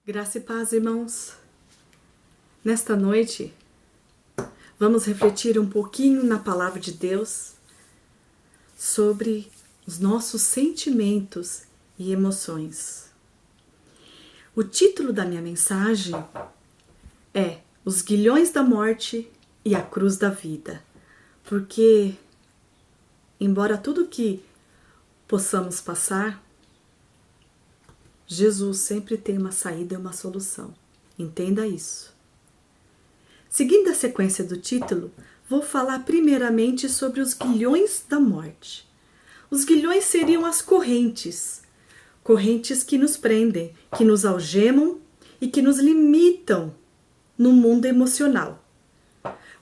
Graça e paz, irmãos. Nesta noite, vamos refletir um pouquinho na palavra de Deus sobre os nossos sentimentos e emoções. O título da minha mensagem é Os Guilhões da Morte e a Cruz da Vida, porque, embora tudo que possamos passar, Jesus sempre tem uma saída e uma solução. Entenda isso. Seguindo a sequência do título, vou falar primeiramente sobre os guilhões da morte. Os guilhões seriam as correntes que nos prendem, que nos algemam e que nos limitam no mundo emocional.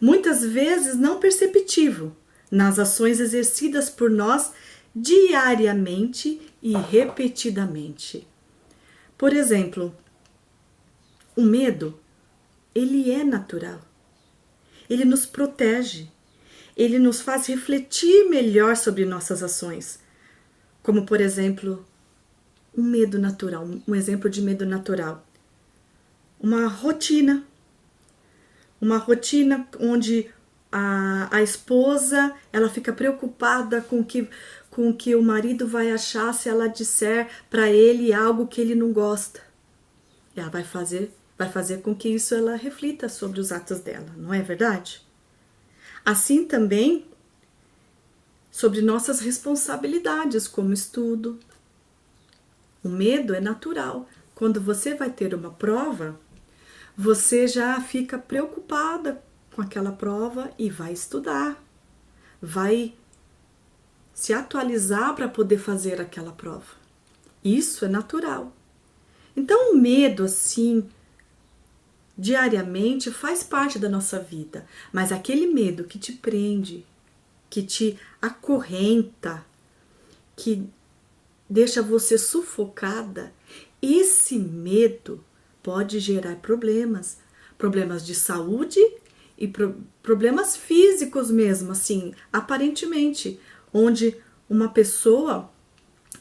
Muitas vezes não perceptível nas ações exercidas por nós diariamente e repetidamente. Por exemplo, o medo, ele é natural. Ele nos protege. Ele nos faz refletir melhor sobre nossas ações. Como, por exemplo, um medo natural, um exemplo de medo natural. Uma rotina onde a esposa ela fica preocupada com o que o marido vai achar se ela disser para ele algo que ele não gosta. E ela vai fazer com que isso ela reflita sobre os atos dela, não é verdade? Assim também sobre nossas responsabilidades como estudo. O medo é natural. Quando você vai ter uma prova, você já fica preocupada com aquela prova e vai estudar, vai se atualizar para poder fazer aquela prova. Isso é natural. Então o medo, assim, diariamente faz parte da nossa vida, mas aquele medo que te prende, que te acorrenta, que deixa você sufocada, esse medo pode gerar problemas de saúde e problemas físicos mesmo, assim, aparentemente, onde uma pessoa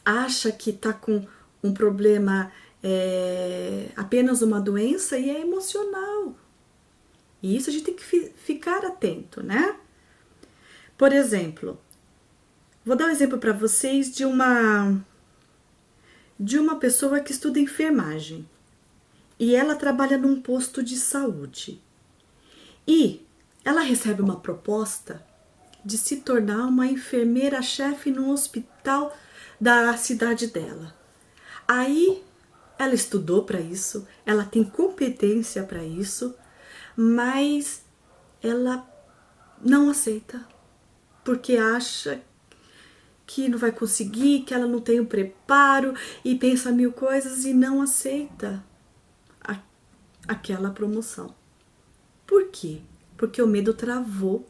acha que está com um problema, apenas uma doença e é emocional. E isso a gente tem que ficar atento, né? Por exemplo, vou dar um exemplo para vocês de uma pessoa que estuda enfermagem. E ela trabalha num posto de saúde. E ela recebe uma proposta de se tornar uma enfermeira-chefe no hospital da cidade dela. Aí ela estudou para isso, ela tem competência para isso, mas ela não aceita, porque acha que não vai conseguir, que ela não tem o preparo e pensa mil coisas e não aceita aquela promoção. Por quê? Porque o medo travou.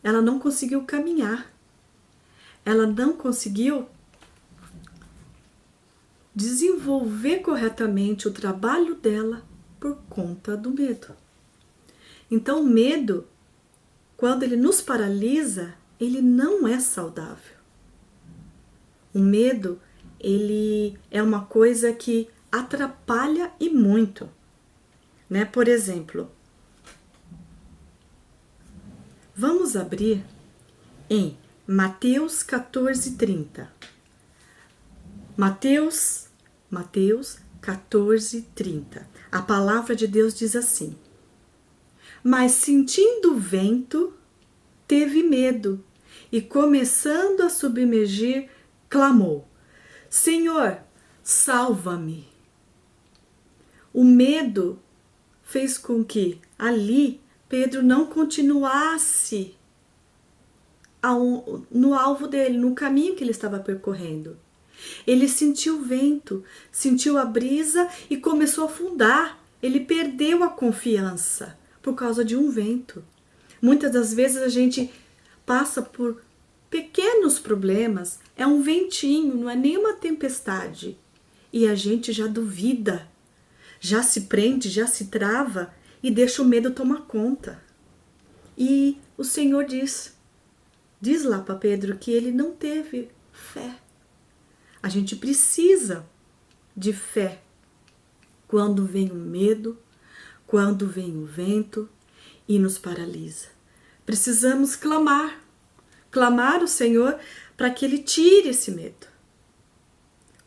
Ela não conseguiu caminhar. Ela não conseguiu desenvolver corretamente o trabalho dela por conta do medo. Então o medo, quando ele nos paralisa, ele não é saudável. O medo, ele é uma coisa que atrapalha e muito. Né? Por exemplo, vamos abrir em Mateus 14:30. Mateus 14:30. A palavra de Deus diz assim: Mas sentindo o vento, teve medo e começando a submergir, clamou: Senhor, salva-me. O medo fez com que ali Pedro não continuasse no alvo dele, no caminho que ele estava percorrendo. Ele sentiu o vento, sentiu a brisa e começou a afundar. Ele perdeu a confiança por causa de um vento. Muitas das vezes a gente passa por pequenos problemas, é um ventinho, não é nenhuma tempestade. E a gente já duvida, já se prende, já se trava e deixa o medo tomar conta. E o Senhor diz lá para Pedro que ele não teve fé. A gente precisa de fé quando vem o medo, quando vem o vento e nos paralisa. Precisamos clamar ao Senhor para que Ele tire esse medo.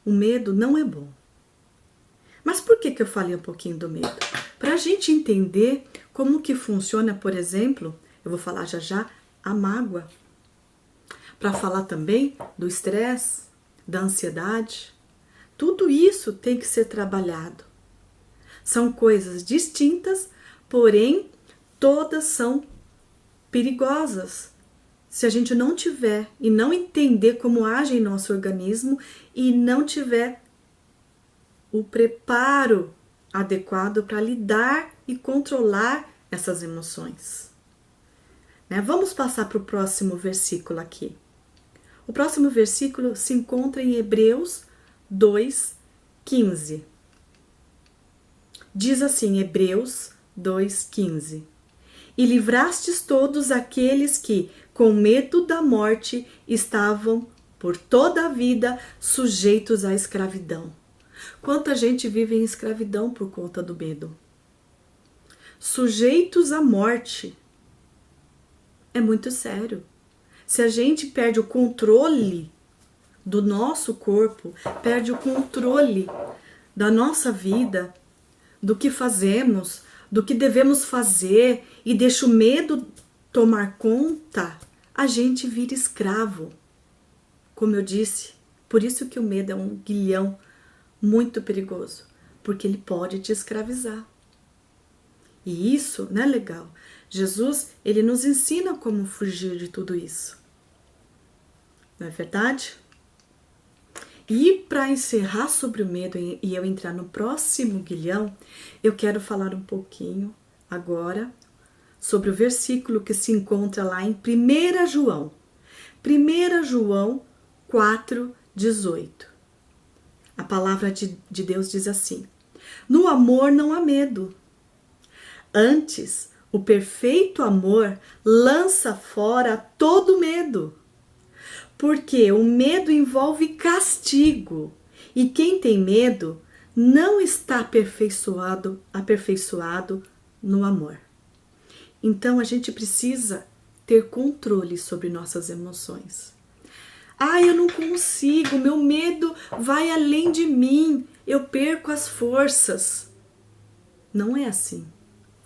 O medo não é bom. Mas por que eu falei um pouquinho do medo? Para a gente entender como que funciona, por exemplo, eu vou falar já já, a mágoa. Para falar também do estresse, da ansiedade. Tudo isso tem que ser trabalhado. São coisas distintas, porém todas são perigosas. Se a gente não tiver e não entender como age em nosso organismo e não tiver o preparo adequado para lidar e controlar essas emoções. Vamos passar para o próximo versículo aqui. O próximo versículo se encontra em Hebreus 2:15. Diz assim, Hebreus 2:15. E livrastes todos aqueles que, com medo da morte, estavam por toda a vida sujeitos à escravidão. Quanta gente vive em escravidão por conta do medo. Sujeitos à morte. É muito sério. Se a gente perde o controle do nosso corpo, perde o controle da nossa vida, do que fazemos, do que devemos fazer e deixa o medo tomar conta, a gente vira escravo. Como eu disse, por isso que o medo é um grilhão muito perigoso, porque ele pode te escravizar. E isso não é legal. Jesus, ele nos ensina como fugir de tudo isso. Não é verdade? E para encerrar sobre o medo e eu entrar no próximo grilhão, eu quero falar um pouquinho agora sobre o versículo que se encontra lá em 1 João. 1 João 4:18. A palavra de Deus diz assim: no amor não há medo. Antes, o perfeito amor lança fora todo medo. Porque o medo envolve castigo. E quem tem medo não está aperfeiçoado no amor. Então a gente precisa ter controle sobre nossas emoções. Eu não consigo, meu medo vai além de mim, eu perco as forças. Não é assim.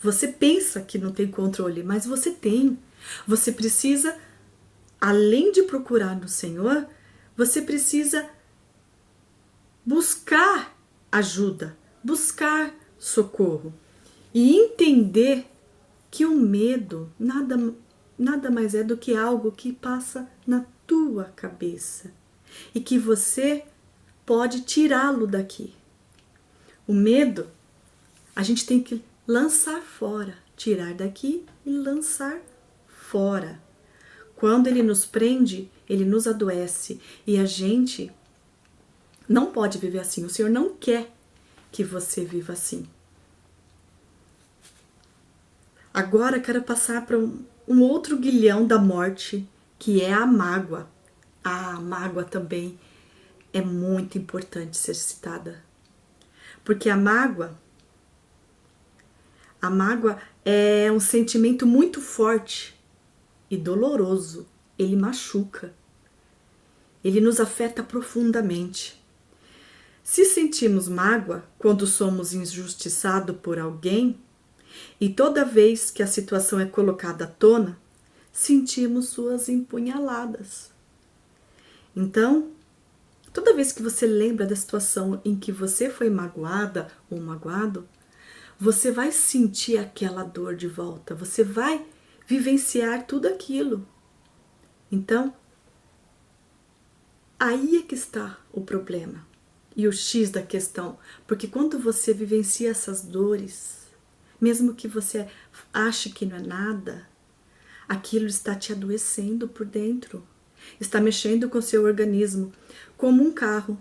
Você pensa que não tem controle, mas você tem. Você precisa, além de procurar no Senhor, você precisa buscar ajuda, buscar socorro e entender que o medo nada mais é do que algo que passa na tua cabeça e que você pode tirá-lo daqui. O medo, a gente tem que lançar fora, tirar daqui e lançar fora. Quando ele nos prende, ele nos adoece e a gente não pode viver assim. O Senhor não quer que você viva assim. Agora quero passar para um outro grilhão da morte, que é a mágoa. A mágoa também é muito importante ser citada. Porque a mágoa é um sentimento muito forte e doloroso. Ele machuca. Ele nos afeta profundamente. Se sentimos mágoa quando somos injustiçados por alguém, e toda vez que a situação é colocada à tona, sentimos suas empunhaladas. Então, toda vez que você lembra da situação em que você foi magoada ou magoado, você vai sentir aquela dor de volta, você vai vivenciar tudo aquilo. Então, aí é que está o problema e o X da questão, porque quando você vivencia essas dores, mesmo que você ache que não é nada, aquilo está te adoecendo por dentro, está mexendo com o seu organismo, como um carro.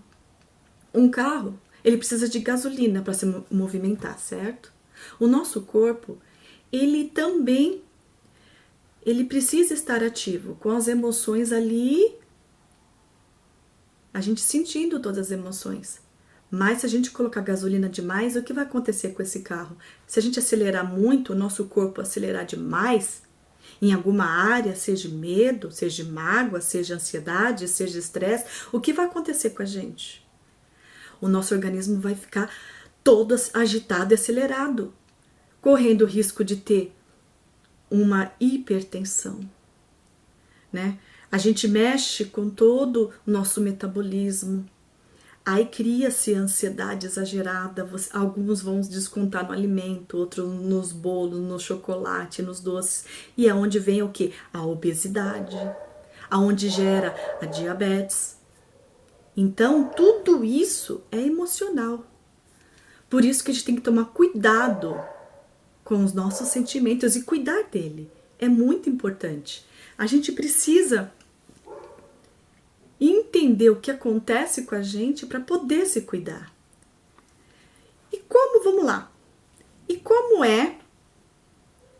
Um carro, ele precisa de gasolina para se movimentar, certo? O nosso corpo, ele precisa estar ativo, com as emoções ali, a gente sentindo todas as emoções, Mas se a gente colocar gasolina demais, o que vai acontecer com esse carro? Se a gente acelerar muito, o nosso corpo acelerar demais, em alguma área, seja medo, seja mágoa, seja ansiedade, seja estresse, o que vai acontecer com a gente? O nosso organismo vai ficar todo agitado e acelerado, correndo o risco de ter uma hipertensão, né? A gente mexe com todo o nosso metabolismo. Aí cria-se ansiedade exagerada, alguns vão descontar no alimento, outros nos bolos, no chocolate, nos doces. E é onde vem o quê? A obesidade, aonde gera a diabetes. Então, tudo isso é emocional. Por isso que a gente tem que tomar cuidado com os nossos sentimentos e cuidar dele. É muito importante. A gente precisa entender o que acontece com a gente para poder se cuidar. E como, vamos lá, e como é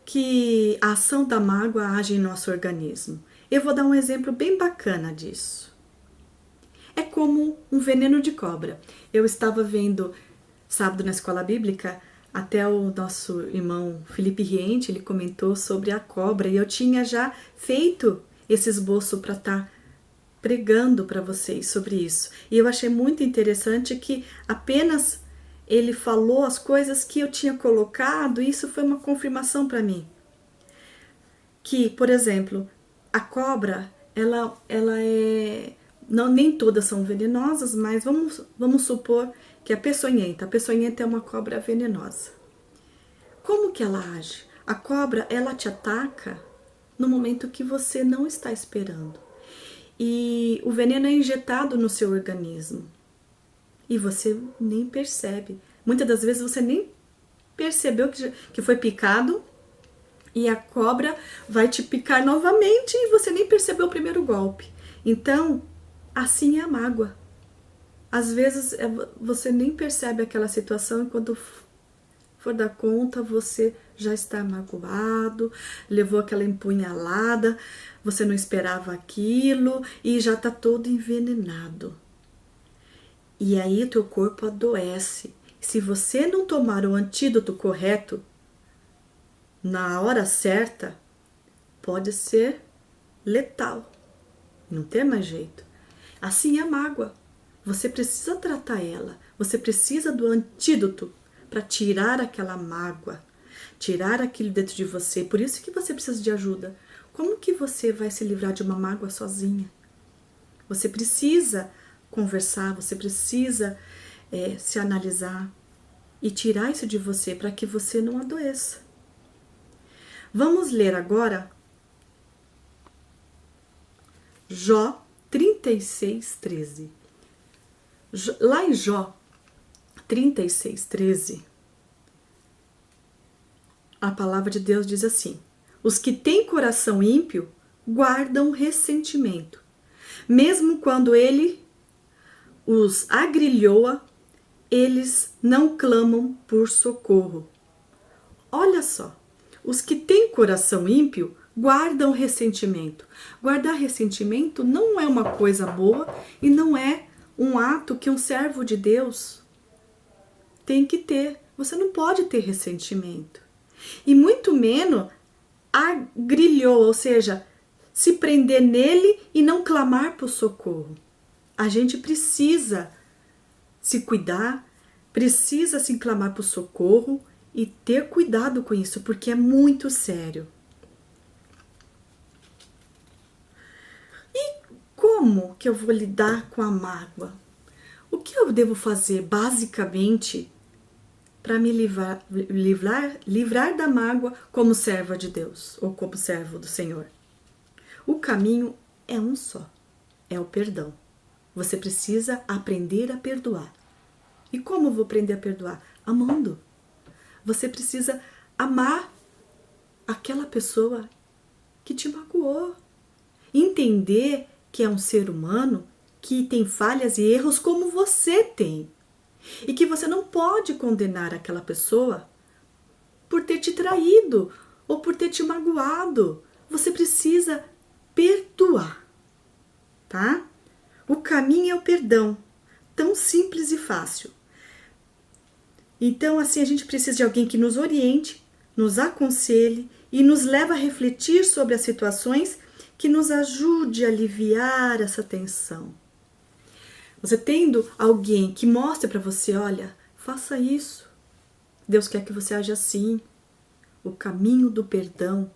que a ação da mágoa age em nosso organismo? Eu vou dar um exemplo bem bacana disso. É como um veneno de cobra. Eu estava vendo sábado na escola bíblica, até o nosso irmão Felipe Riente, ele comentou sobre a cobra, e eu tinha já feito esse esboço para estar pregando para vocês sobre isso. E eu achei muito interessante que apenas ele falou as coisas que eu tinha colocado, e isso foi uma confirmação para mim. Que, por exemplo, a cobra, ela é... Não, nem todas são venenosas, mas vamos supor que a peçonhenta é uma cobra venenosa. Como que ela age? A cobra, ela te ataca no momento que você não está esperando. E o veneno é injetado no seu organismo. E você nem percebe. Muitas das vezes você nem percebeu que foi picado, e a cobra vai te picar novamente e você nem percebeu o primeiro golpe. Então, assim é a mágoa. Às vezes você nem percebe aquela situação, e quando for dar conta, você já está magoado, levou aquela empunhalada, você não esperava aquilo e já está todo envenenado. E aí teu corpo adoece. Se você não tomar o antídoto correto na hora certa, pode ser letal. Não tem mais jeito. Assim é a mágoa. Você precisa tratar ela. Você precisa do antídoto para tirar aquela mágoa, tirar aquilo dentro de você. Por isso que você precisa de ajuda. Como que você vai se livrar de uma mágoa sozinha? Você precisa conversar, você precisa se analisar e tirar isso de você para que você não adoeça. Vamos ler agora Jó 36:13. Lá em Jó 36:13, a palavra de Deus diz assim: os que têm coração ímpio guardam ressentimento, mesmo quando ele os agrilhoa, eles não clamam por socorro. Olha só, os que têm coração ímpio guardam ressentimento. Guardar ressentimento não é uma coisa boa e não é um ato que um servo de Deus tem que ter. Você não pode ter ressentimento. E muito menos agrilhou, ou seja, se prender nele e não clamar por socorro. A gente precisa se cuidar, precisa se clamar por socorro e ter cuidado com isso, porque é muito sério. E como que eu vou lidar com a mágoa? O que eu devo fazer, basicamente, para me livrar da mágoa como serva de Deus ou como servo do Senhor? O caminho é um só, é o perdão. Você precisa aprender a perdoar. E como eu vou aprender a perdoar? Amando. Você precisa amar aquela pessoa que te magoou. Entender que é um ser humano que tem falhas e erros como você tem. E que você não pode condenar aquela pessoa por ter te traído ou por ter te magoado. Você precisa perdoar, tá? O caminho é o perdão, tão simples e fácil. Então, assim, a gente precisa de alguém que nos oriente, nos aconselhe e nos leve a refletir sobre as situações que nos ajude a aliviar essa tensão. Você tendo alguém que mostre para você, olha, faça isso. Deus quer que você age assim. O caminho do perdão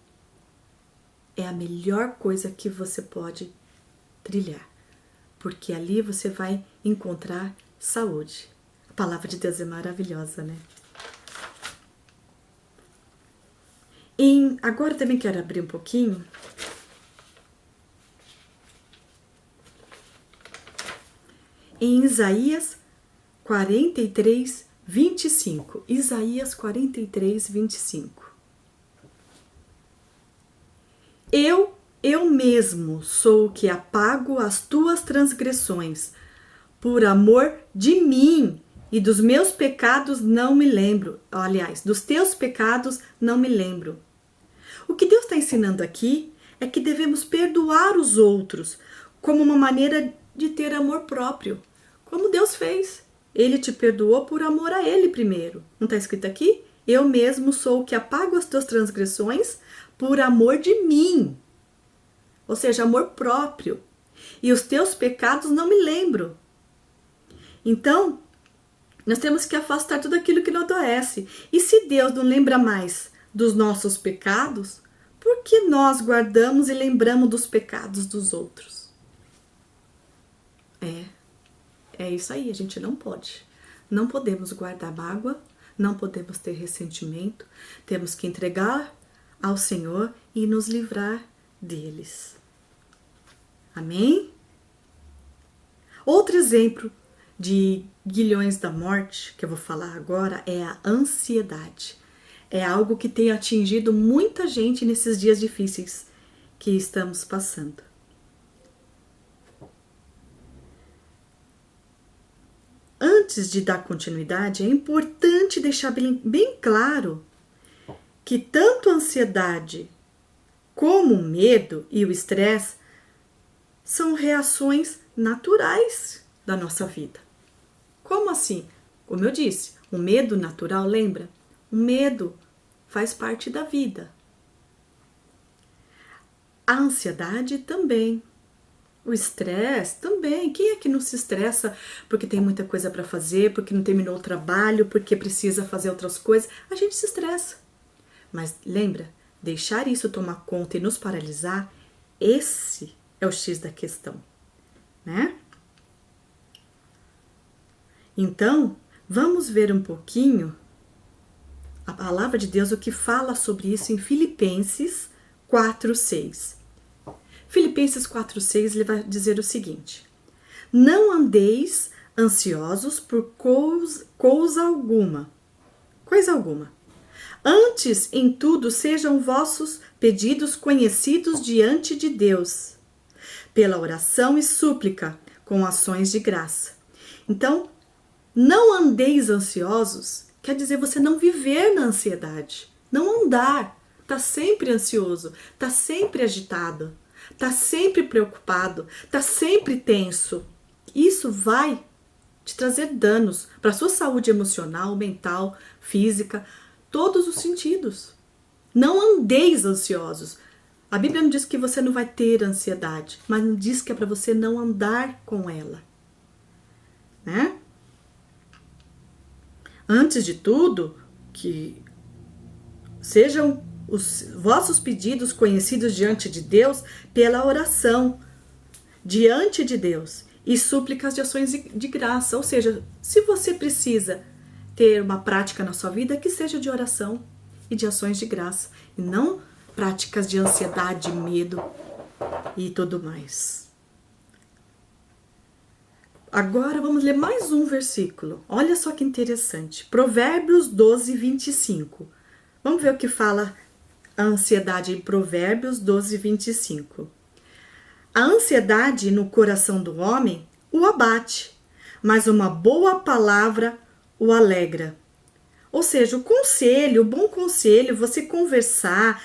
é a melhor coisa que você pode trilhar, porque ali você vai encontrar saúde. A palavra de Deus é maravilhosa, né? Agora também quero abrir um pouquinho em Isaías 43, 25. Isaías 43, 25. Eu mesmo sou o que apago as tuas transgressões. Por amor de mim e dos meus pecados não me lembro. Aliás, dos teus pecados não me lembro. O que Deus está ensinando aqui é que devemos perdoar os outros como uma maneira de ter amor próprio. Como Deus fez. Ele te perdoou por amor a Ele primeiro. Não está escrito aqui? Eu mesmo sou o que apago as tuas transgressões por amor de mim. Ou seja, amor próprio. E os teus pecados não me lembro. Então, nós temos que afastar tudo aquilo que não adoece. E se Deus não lembra mais dos nossos pecados, por que nós guardamos e lembramos dos pecados dos outros? É isso aí, a gente não pode. Não podemos guardar mágoa, não podemos ter ressentimento, temos que entregar ao Senhor e nos livrar deles. Amém? Outro exemplo de grilhões da morte que eu vou falar agora é a ansiedade. É algo que tem atingido muita gente nesses dias difíceis que estamos passando. Antes de dar continuidade, é importante deixar bem claro que tanto a ansiedade como o medo e o estresse são reações naturais da nossa vida. Como assim? Como eu disse, o medo natural, lembra? O medo faz parte da vida. A ansiedade também. O estresse também. Quem é que não se estressa porque tem muita coisa para fazer, porque não terminou o trabalho, porque precisa fazer outras coisas? A gente se estressa. Mas lembra, deixar isso tomar conta e nos paralisar, esse é o X da questão, né? Então, vamos ver um pouquinho a palavra de Deus, o que fala sobre isso em Filipenses 4:6. Filipenses 4:6, ele vai dizer o seguinte: não andeis ansiosos por coisa alguma. Antes, em tudo, sejam vossos pedidos conhecidos diante de Deus, pela oração e súplica, com ações de graça. Então, não andeis ansiosos, quer dizer você não viver na ansiedade, não andar, tá sempre ansioso, tá sempre agitado, tá sempre preocupado, tá sempre tenso. Isso vai te trazer danos para a sua saúde emocional, mental, física, todos os sentidos. Não andeis ansiosos. A Bíblia não diz que você não vai ter ansiedade, mas não diz que é para você não andar com ela, né? Antes de tudo, que sejam os vossos pedidos conhecidos diante de Deus pela oração, diante de Deus, e súplicas de ações de graça. Ou seja, se você precisa ter uma prática na sua vida, que seja de oração e de ações de graça, e não práticas de ansiedade, medo e tudo mais. Agora vamos ler mais um versículo. Olha só que interessante. Provérbios 12, 25. Vamos ver o que fala a ansiedade em Provérbios 12, 25. A ansiedade no coração do homem o abate, mas uma boa palavra o alegra. Ou seja, o bom conselho, você conversar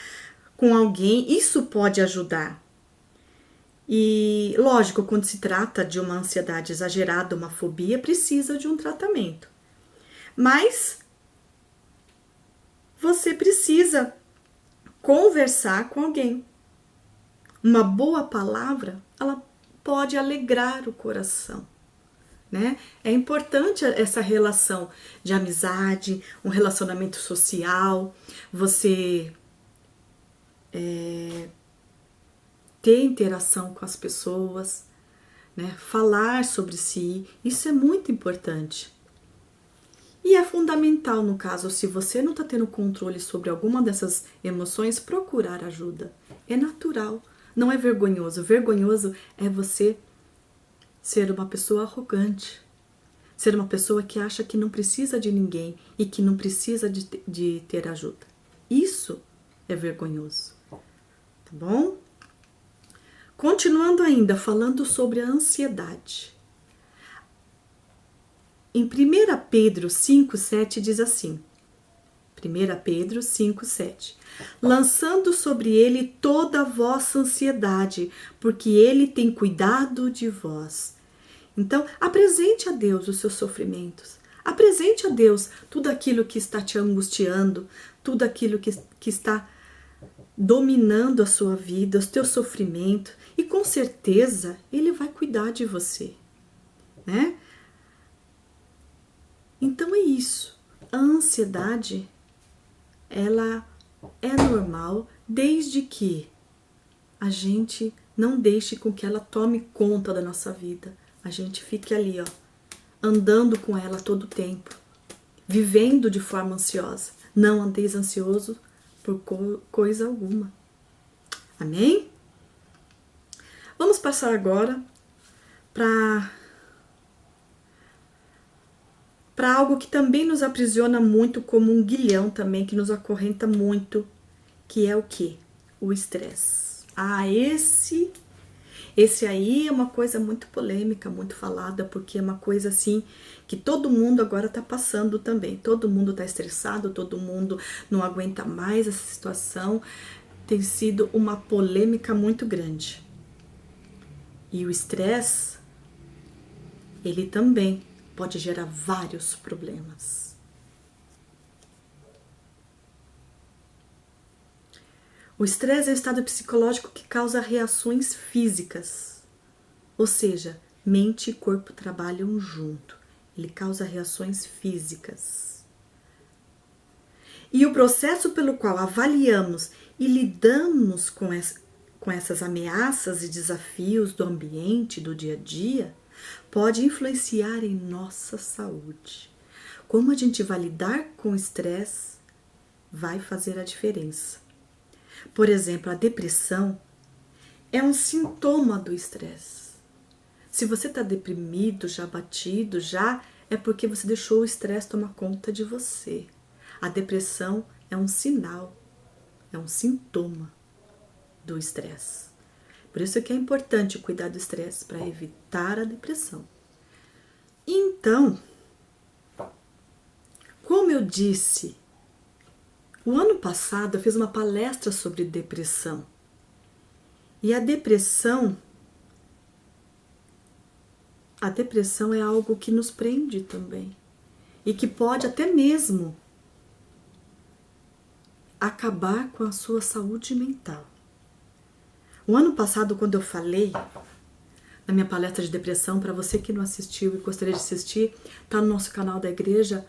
com alguém, isso pode ajudar. E, lógico, quando se trata de uma ansiedade exagerada, uma fobia, precisa de um tratamento. Mas você precisa conversar com alguém. Uma boa palavra, ela pode alegrar o coração, né? É importante essa relação de amizade, um relacionamento social, você ter interação com as pessoas, né? Falar sobre si, isso é muito importante. E é fundamental, no caso, se você não está tendo controle sobre alguma dessas emoções, procurar ajuda. É natural, não é vergonhoso. Vergonhoso é você ser uma pessoa arrogante, ser uma pessoa que acha que não precisa de ninguém e que não precisa de ter ajuda. Isso é vergonhoso, tá bom? Continuando ainda, falando sobre a ansiedade. Em 1 Pedro 5,7 diz assim, 1 Pedro 5,7: lançando sobre ele toda a vossa ansiedade, porque ele tem cuidado de vós. Então, apresente a Deus os seus sofrimentos. Apresente a Deus tudo aquilo que está te angustiando, tudo aquilo que está dominando a sua vida, os teus sofrimentos, e com certeza Ele vai cuidar de você, né? Então é isso. A ansiedade, ela é normal desde que a gente não deixe com que ela tome conta da nossa vida. A gente fique ali, ó, andando com ela todo o tempo, vivendo de forma ansiosa. Não andeis ansioso por coisa alguma. Amém? Vamos passar agora para algo que também nos aprisiona muito, como um grilhão também, que nos acorrenta muito, que é o quê? O estresse. Esse aí é uma coisa muito polêmica, muito falada, porque é uma coisa assim que todo mundo agora está passando também. Todo mundo está estressado, todo mundo não aguenta mais essa situação. Tem sido uma polêmica muito grande. E o estresse, ele também pode gerar vários problemas. O estresse é um estado psicológico que causa reações físicas, ou seja, mente e corpo trabalham junto. Ele causa reações físicas. E o processo pelo qual avaliamos e lidamos com essas ameaças e desafios do ambiente, do dia a dia, pode influenciar em nossa saúde. Como a gente vai lidar com o estresse vai fazer a diferença. Por exemplo, a depressão é um sintoma do estresse. Se você está deprimido, já abatido, é porque você deixou o estresse tomar conta de você. A depressão é um sinal, é um sintoma do estresse. Por isso que é importante cuidar do estresse, para evitar a depressão. Então, como eu disse, o ano passado eu fiz uma palestra sobre depressão. E a depressão é algo que nos prende também. E que pode até mesmo acabar com a sua saúde mental. O ano passado, quando eu falei na minha palestra de depressão, para você que não assistiu e gostaria de assistir, tá no nosso canal da igreja.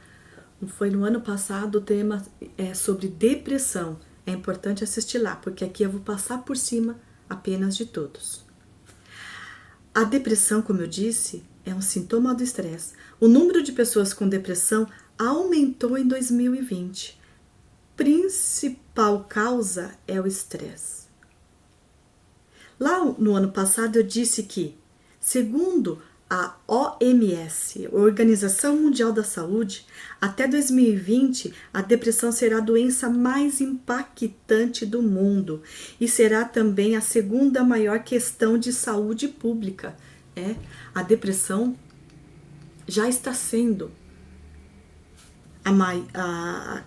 Foi no ano passado, o tema é sobre depressão. É importante assistir lá, porque aqui eu vou passar por cima apenas de todos. A depressão, como eu disse, é um sintoma do estresse. O número de pessoas com depressão aumentou em 2020. Principal causa é o estresse. Lá no ano passado eu disse que, segundo a OMS, Organização Mundial da Saúde, até 2020 a depressão será a doença mais impactante do mundo e será também a segunda maior questão de saúde pública. A depressão já está sendo a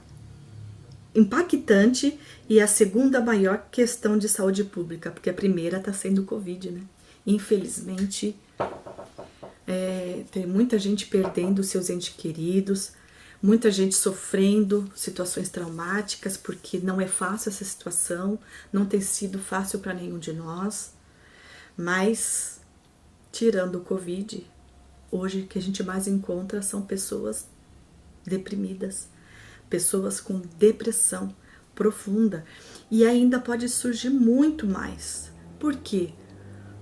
impactante e a segunda maior questão de saúde pública, porque a primeira está sendo o Covid, né? Infelizmente, tem muita gente perdendo seus entes queridos, muita gente sofrendo situações traumáticas, porque não é fácil essa situação, não tem sido fácil para nenhum de nós, mas tirando o Covid, hoje o que a gente mais encontra são pessoas deprimidas, pessoas com depressão profunda, e ainda pode surgir muito mais. Por quê?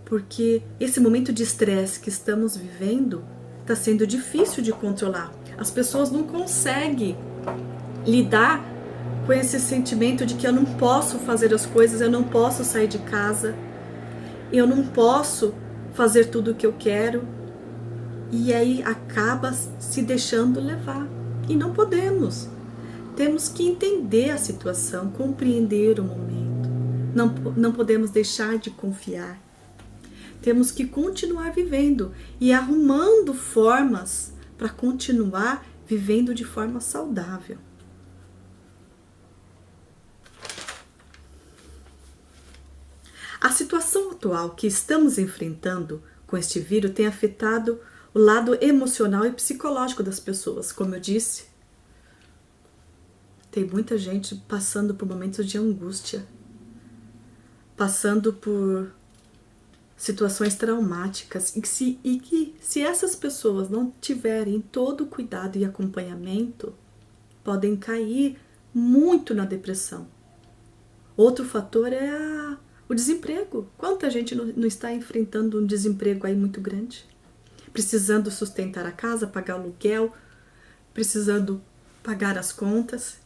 Porque esse momento de estresse que estamos vivendo está sendo difícil de controlar. As pessoas não conseguem lidar com esse sentimento de que eu não posso fazer as coisas, eu não posso sair de casa, eu não posso fazer tudo o que eu quero, e aí acaba se deixando levar. E não podemos. Temos que entender a situação, compreender o momento. Não podemos deixar de confiar. Temos que continuar vivendo e arrumando formas para continuar vivendo de forma saudável. A situação atual que estamos enfrentando com este vírus tem afetado o lado emocional e psicológico das pessoas. Como eu disse, tem muita gente passando por momentos de angústia, passando por situações traumáticas, e que se essas pessoas não tiverem todo o cuidado e acompanhamento, podem cair muito na depressão. Outro fator é o desemprego. Quanta gente não está enfrentando um desemprego aí muito grande? Precisando sustentar a casa, pagar o aluguel, precisando pagar as contas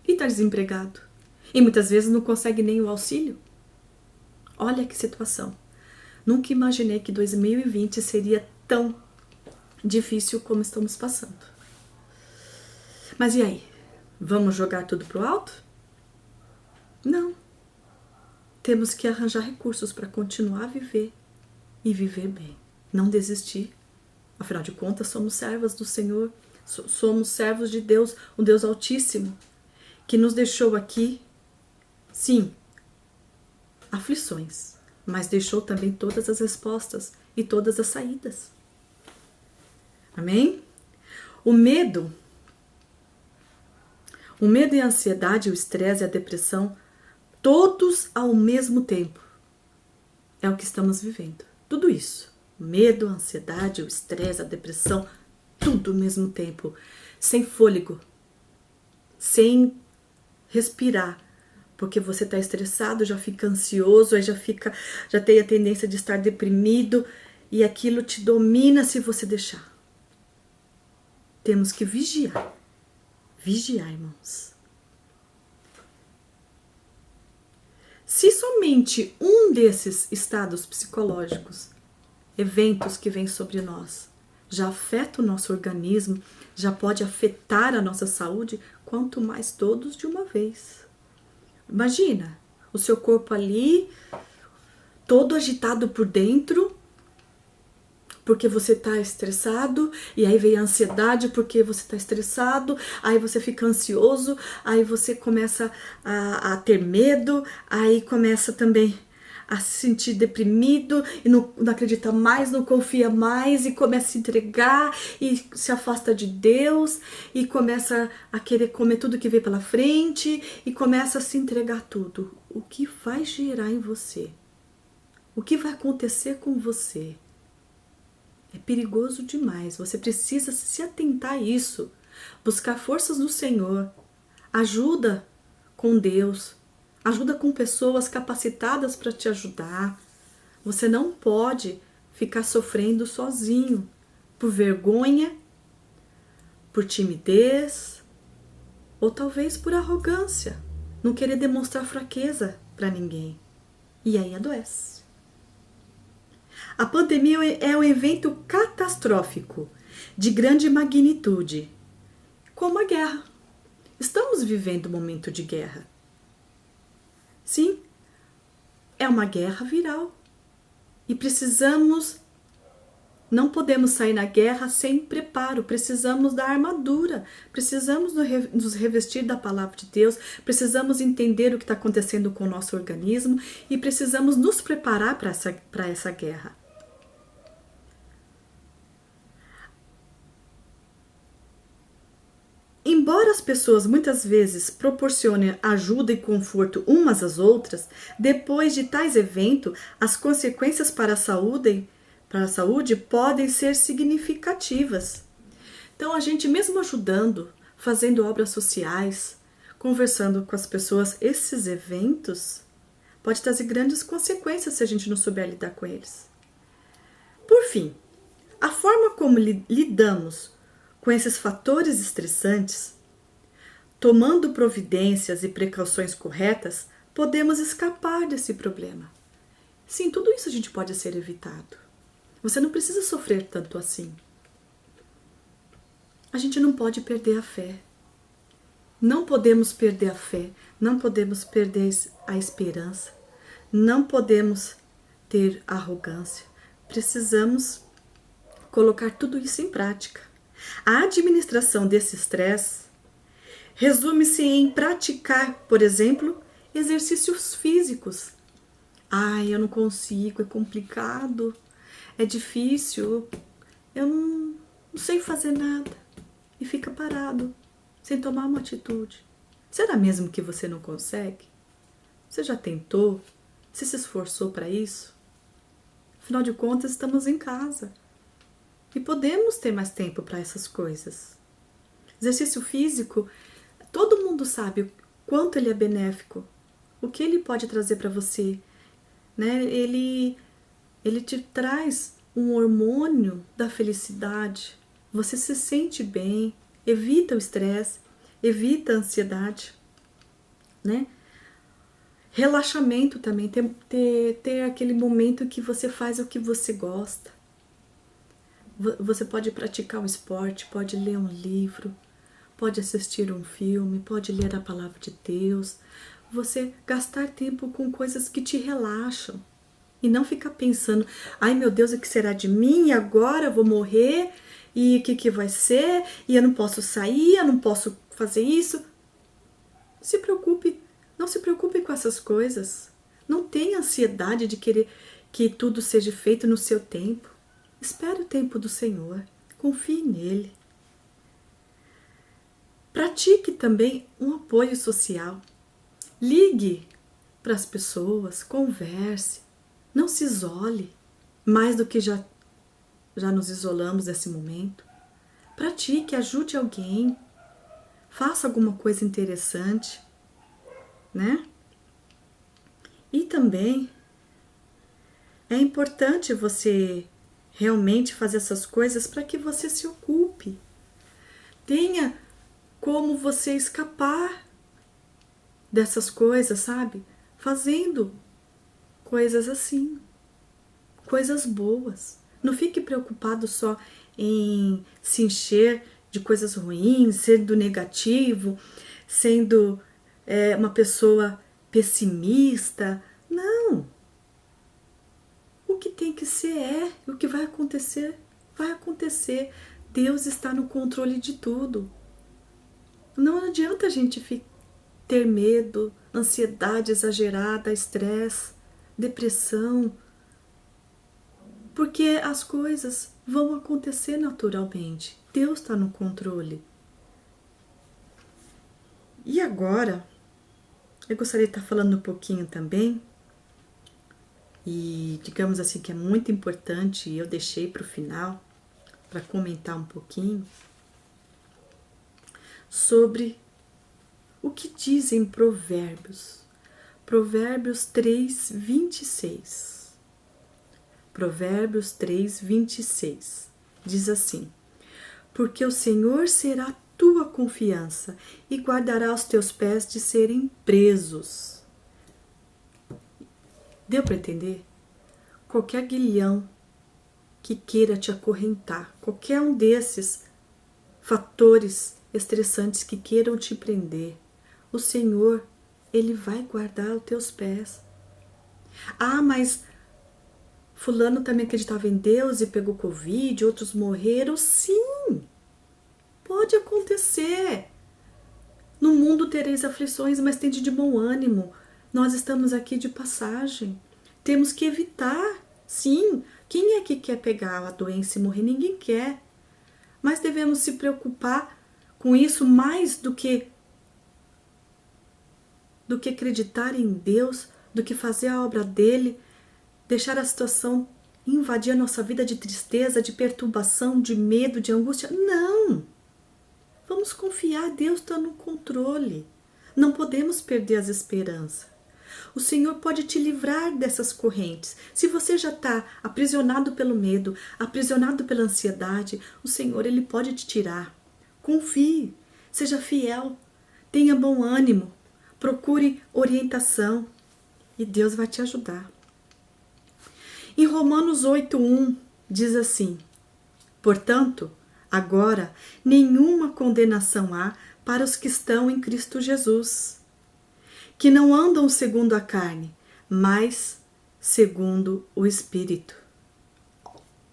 e está desempregado. E muitas vezes não consegue nem o auxílio. Olha que situação. Nunca imaginei que 2020 seria tão difícil como estamos passando. Mas e aí? Vamos jogar tudo pro alto? Não. Temos que arranjar recursos para continuar a viver e viver bem. Não desistir. Afinal de contas, somos servas do Senhor, somos servos de Deus, o Deus Altíssimo, que nos deixou aqui, sim, aflições, mas deixou também todas as respostas e todas as saídas. Amém? O medo e a ansiedade, o estresse e a depressão, todos ao mesmo tempo, é o que estamos vivendo. Tudo isso. O medo, a ansiedade, o estresse, a depressão, tudo ao mesmo tempo. Sem fôlego. Sem respirar. Porque você está estressado, já fica ansioso, aí já tem a tendência de estar deprimido e aquilo te domina se você deixar. Temos que vigiar. Vigiar, irmãos. Se somente um desses estados psicológicos, eventos que vêm sobre nós, já afeta o nosso organismo, já pode afetar a nossa saúde, quanto mais todos de uma vez. Imagina, o seu corpo ali, todo agitado por dentro, porque você está estressado, e aí vem a ansiedade porque você está estressado, aí você fica ansioso, aí você começa a ter medo, aí começa também a se sentir deprimido e não acredita mais, não confia mais e começa a se entregar e se afasta de Deus e começa a querer comer tudo que vem pela frente e começa a se entregar tudo. O que vai gerar em você? O que vai acontecer com você? É perigoso demais. Você precisa se atentar a isso. Buscar forças no Senhor. Ajuda com Deus. Ajuda com pessoas capacitadas para te ajudar. Você não pode ficar sofrendo sozinho. Por vergonha, por timidez, ou talvez por arrogância. Não querer demonstrar fraqueza para ninguém. E aí adoece. A pandemia é um evento catastrófico, de grande magnitude, como a guerra. Estamos vivendo um momento de guerra. Sim, é uma guerra viral. E não podemos sair na guerra sem preparo, precisamos da armadura, precisamos nos revestir da palavra de Deus, precisamos entender o que está acontecendo com o nosso organismo e precisamos nos preparar para essa guerra. Embora as pessoas muitas vezes proporcionem ajuda e conforto umas às outras, depois de tais eventos, as consequências para a saúde podem ser significativas. Então, a gente mesmo ajudando, fazendo obras sociais, conversando com as pessoas, esses eventos pode trazer grandes consequências se a gente não souber lidar com eles. Por fim, a forma como lidamos com esses fatores estressantes, tomando providências e precauções corretas, podemos escapar desse problema. Sim, tudo isso a gente pode ser evitado. Você não precisa sofrer tanto assim. A gente não pode perder a fé. Não podemos perder a fé, não podemos perder a esperança, não podemos ter arrogância. Precisamos colocar tudo isso em prática. A administração desse estresse resume-se em praticar, por exemplo, exercícios físicos. Ai, eu não consigo, é complicado, é difícil, eu não sei fazer nada. E fica parado, sem tomar uma atitude. Será mesmo que você não consegue? Você já tentou? Você se esforçou para isso? Afinal de contas, estamos em casa. E podemos ter mais tempo para essas coisas. Exercício físico, todo mundo sabe o quanto ele é benéfico. O que ele pode trazer para você, né? Ele te traz um hormônio da felicidade. Você se sente bem, evita o estresse, evita a ansiedade, né? Relaxamento também, ter aquele momento que você faz o que você gosta. Você pode praticar um esporte, pode ler um livro, pode assistir um filme, pode ler a palavra de Deus. Você gastar tempo com coisas que te relaxam. E não ficar pensando, ai meu Deus, o que será de mim? Agora eu vou morrer? E o que vai ser? E eu não posso sair, eu não posso fazer isso. Não se preocupe com essas coisas. Não tenha ansiedade de querer que tudo seja feito no seu tempo. Espere o tempo do Senhor. Confie nele. Pratique também um apoio social. Ligue para as pessoas, converse. Não se isole mais do que já nos isolamos nesse momento. Pratique, ajude alguém. Faça alguma coisa interessante, né? E também é importante você realmente fazer essas coisas para que você se ocupe. Tenha como você escapar dessas coisas, sabe? Fazendo coisas assim, coisas boas. Não fique preocupado só em se encher de coisas ruins, sendo negativo, sendo uma pessoa pessimista. Não. O que tem que ser o que vai acontecer, vai acontecer. Deus está no controle de tudo. Não adianta a gente ter medo, ansiedade exagerada, estresse, depressão, porque as coisas vão acontecer naturalmente. Deus está no controle. E agora, eu gostaria de estar falando um pouquinho também, e digamos assim que é muito importante, e eu deixei para o final, para comentar um pouquinho, sobre o que dizem Provérbios. Provérbios 3, 26. Provérbios 3, 26. Diz assim: porque o Senhor será tua confiança e guardará os teus pés de serem presos. Deu para entender? Qualquer aguilhão que queira te acorrentar, qualquer um desses fatores estressantes que queiram te prender, o Senhor, Ele vai guardar os teus pés. Ah, mas fulano também acreditava em Deus e pegou Covid, outros morreram. Sim, pode acontecer. No mundo tereis aflições, mas tende de bom ânimo. Nós estamos aqui de passagem. Temos que evitar. Sim, quem é que quer pegar a doença e morrer? Ninguém quer. Mas devemos se preocupar com isso mais do que acreditar em Deus, do que fazer a obra dele, deixar a situação invadir a nossa vida de tristeza, de perturbação, de medo, de angústia. Não! Vamos confiar, Deus está no controle. Não podemos perder as esperanças. O Senhor pode te livrar dessas correntes. Se você já está aprisionado pelo medo, aprisionado pela ansiedade, o Senhor, Ele pode te tirar. Confie, seja fiel, tenha bom ânimo, procure orientação e Deus vai te ajudar. Em Romanos 8:1 diz assim: portanto, agora nenhuma condenação há para os que estão em Cristo Jesus, que não andam segundo a carne, mas segundo o Espírito.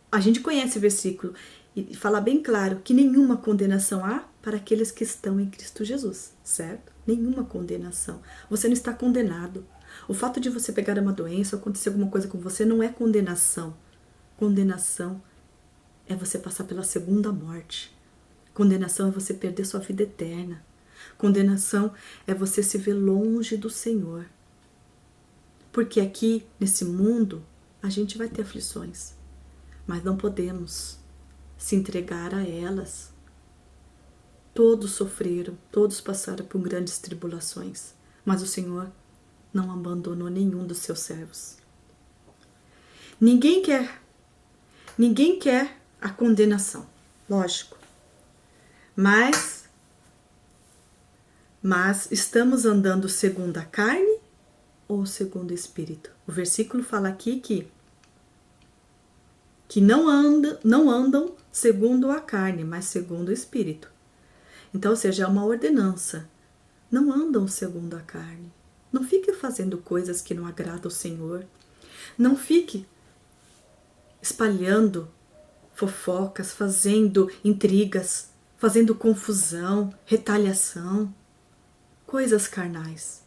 A gente conhece o versículo e fala bem claro que nenhuma condenação há para aqueles que estão em Cristo Jesus, certo? Nenhuma condenação. Você não está condenado. O fato de você pegar uma doença ou acontecer alguma coisa com você não é condenação. Condenação é você passar pela segunda morte. Condenação é você perder sua vida eterna. Condenação é você se ver longe do Senhor. Porque aqui, nesse mundo, a gente vai ter aflições. Mas não podemos se entregar a elas. Todos sofreram, todos passaram por grandes tribulações. Mas o Senhor não abandonou nenhum dos seus servos. Ninguém quer a condenação, lógico. Mas estamos andando segundo a carne ou segundo o Espírito? O versículo fala aqui que não andam segundo a carne, mas segundo o Espírito. Então, ou seja, é uma ordenança. Não andam segundo a carne. Não fique fazendo coisas que não agradam ao Senhor. Não fique espalhando fofocas, fazendo intrigas, fazendo confusão, retaliação, coisas carnais.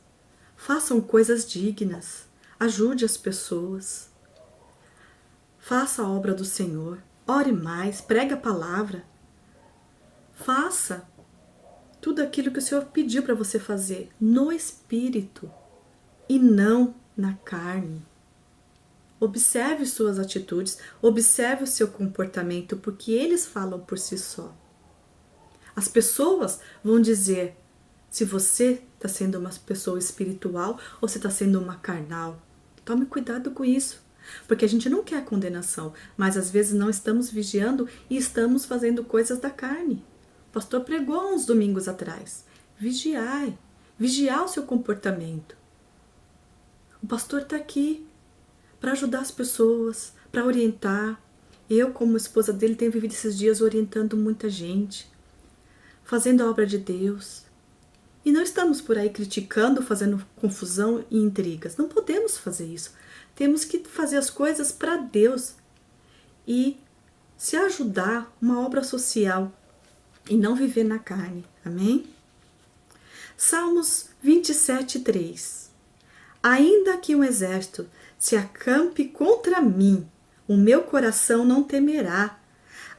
Façam coisas dignas. Ajude as pessoas. Faça a obra do Senhor. Ore mais, pregue a palavra. Faça tudo aquilo que o Senhor pediu para você fazer no Espírito e não na carne. Observe suas atitudes, observe o seu comportamento, porque eles falam por si só. As pessoas vão dizer se você está sendo uma pessoa espiritual ou se está sendo uma carnal. Tome cuidado com isso, porque a gente não quer condenação, mas às vezes não estamos vigiando e estamos fazendo coisas da carne. O pastor pregou uns domingos atrás. Vigiar o seu comportamento. O pastor está aqui para ajudar as pessoas, para orientar. Eu, como esposa dele, tenho vivido esses dias orientando muita gente, fazendo a obra de Deus. E não estamos por aí criticando, fazendo confusão e intrigas. Não podemos fazer isso. Temos que fazer as coisas para Deus e se ajudar, uma obra social, e não viver na carne. Amém? Salmos 27:3. Ainda que um exército se acampe contra mim, o meu coração não temerá.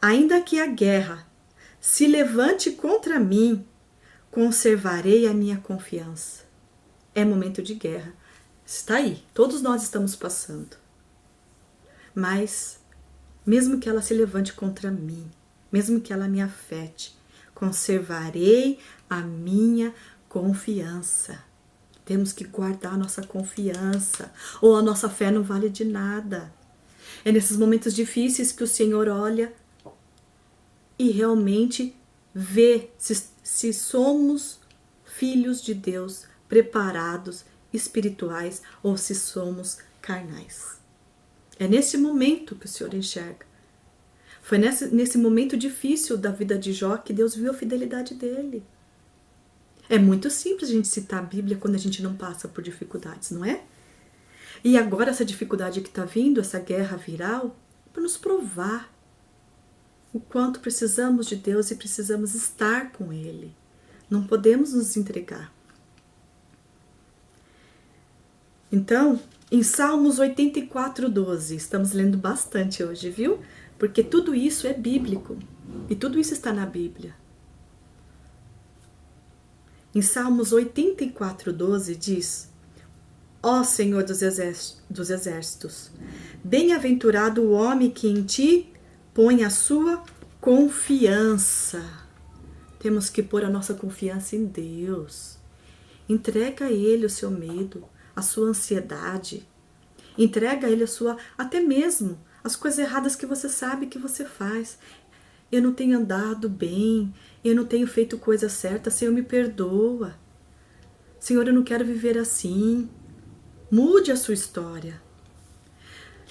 Ainda que a guerra se levante contra mim, conservarei a minha confiança. É momento de guerra. Está aí, todos nós estamos passando. Mas, mesmo que ela se levante contra mim, mesmo que ela me afete, conservarei a minha confiança. Temos que guardar a nossa confiança, ou a nossa fé não vale de nada. É nesses momentos difíceis que o Senhor olha e realmente vê se somos filhos de Deus, preparados, espirituais, ou se somos carnais. É nesse momento que o Senhor enxerga. Foi nesse momento difícil da vida de Jó que Deus viu a fidelidade dele. É muito simples a gente citar a Bíblia quando a gente não passa por dificuldades, não é? E agora essa dificuldade que está vindo, essa guerra viral, para nos provar o quanto precisamos de Deus e precisamos estar com Ele. Não podemos nos entregar. Então, em Salmos 84:12, estamos lendo bastante hoje, viu? Porque tudo isso é bíblico e tudo isso está na Bíblia. Em Salmos 84:12 diz: Ó Senhor dos exércitos, bem-aventurado o homem que em ti põe a sua confiança. Temos que pôr a nossa confiança em Deus. Entrega a Ele o seu medo, a sua ansiedade. Entrega a Ele até mesmo as coisas erradas que você sabe que você faz. Eu não tenho andado bem, eu não tenho feito coisa certa, Senhor, me perdoa. Senhor, eu não quero viver assim. Mude a sua história.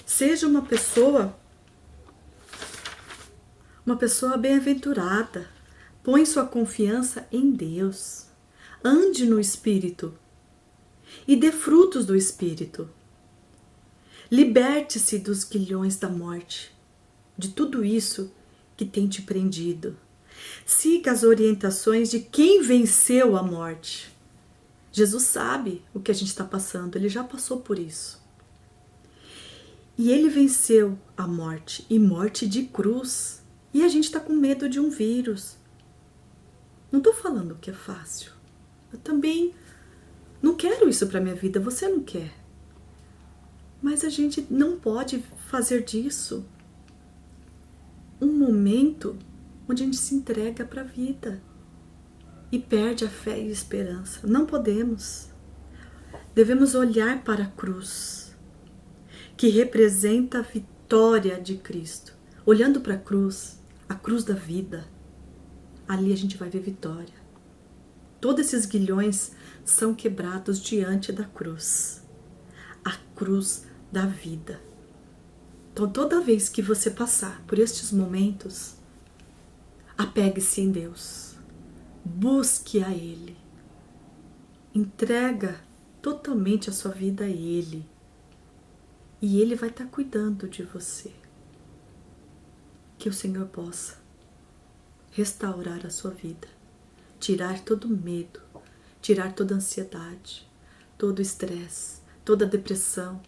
Seja uma pessoa bem-aventurada. Põe sua confiança em Deus. Ande no Espírito e dê frutos do Espírito. Liberte-se dos grilhões da morte, de tudo isso que tem te prendido. Siga as orientações de quem venceu a morte. Jesus sabe o que a gente está passando, ele já passou por isso. E ele venceu a morte, e morte de cruz. E a gente está com medo de um vírus. Não estou falando que é fácil. Eu também não quero isso para minha vida, você não quer. Mas a gente não pode fazer disso um momento onde a gente se entrega para a vida e perde a fé e a esperança. Não podemos. Devemos olhar para a cruz, que representa a vitória de Cristo. Olhando para a cruz da vida, ali a gente vai ver vitória. Todos esses grilhões são quebrados diante da cruz. A cruz da vida. Então, toda vez que você passar por estes momentos, apegue-se em Deus. Busque a Ele. Entrega totalmente a sua vida a Ele. E Ele vai estar cuidando de você. Que o Senhor possa restaurar a sua vida. Tirar todo medo. Tirar toda ansiedade. Todo estresse. Toda depressão.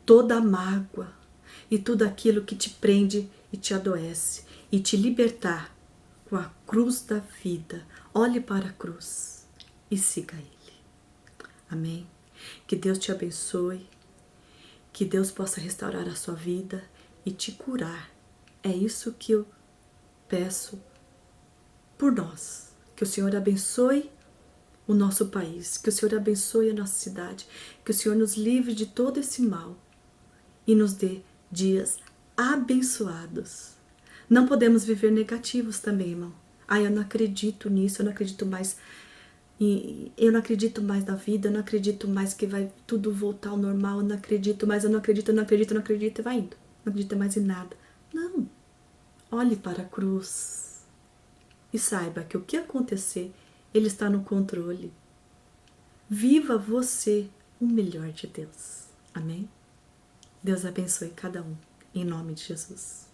Toda mágoa. E tudo aquilo que te prende e te adoece. E te libertar com a cruz da vida. Olhe para a cruz e siga Ele. Amém? Que Deus te abençoe. Que Deus possa restaurar a sua vida e te curar. É isso que eu peço por nós. Que o Senhor abençoe o nosso país. Que o Senhor abençoe a nossa cidade. Que o Senhor nos livre de todo esse mal. E nos dê dias abençoados. Não podemos viver negativos também, irmão. Eu não acredito nisso, eu não acredito mais. Eu não acredito mais na vida, eu não acredito mais que vai tudo voltar ao normal, eu não acredito mais, eu não acredito, e vai indo. Não acredito mais em nada. Não. Olhe para a cruz e saiba que o que acontecer, Ele está no controle. Viva você o melhor de Deus. Amém? Deus abençoe cada um. Em nome de Jesus.